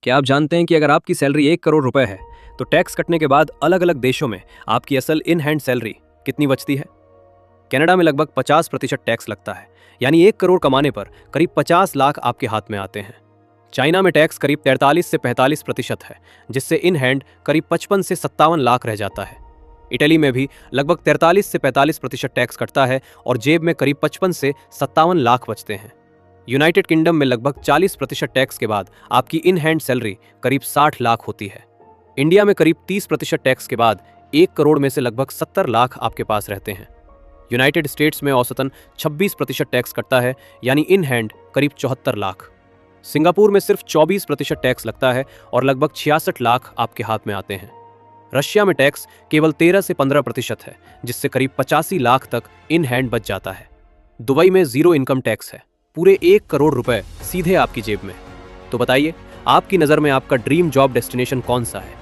क्या आप जानते हैं कि अगर आपकी सैलरी 1 करोड़ रुपए है तो टैक्स कटने के बाद अलग अलग देशों में आपकी असल इन हैंड सैलरी कितनी बचती है? कनाडा में लगभग 50% टैक्स लगता है, यानी 1 करोड़ कमाने पर करीब 50 लाख आपके हाथ में आते हैं। चाइना में टैक्स करीब 43 से 45% है, जिससे इन हैंड करीब 55 से 57 लाख रह जाता है। इटली में भी लगभग 43 से 45% टैक्स कटता है और जेब में करीब 55 से 57 लाख बचते हैं। यूनाइटेड किंगडम में लगभग 40% टैक्स के बाद आपकी इन हैंड सैलरी करीब 60 लाख होती है। इंडिया में करीब 30% टैक्स के बाद 1 करोड़ में से लगभग 70 लाख आपके पास रहते हैं। यूनाइटेड स्टेट्स में औसतन 26% टैक्स कटता है, यानी इन हैंड करीब 74 लाख। सिंगापुर में सिर्फ 24% टैक्स लगता है और लगभग 66 लाख आपके हाथ में आते हैं। रशिया में टैक्स केवल 13 से 15% है, जिससे करीब 85 लाख तक इन हैंड बच जाता है। दुबई में जीरो इनकम टैक्स है, पूरे 1 करोड़ रुपए सीधे आपकी जेब में। तो बताइए, आपकी नज़र में आपका ड्रीम जॉब डेस्टिनेशन कौन सा है?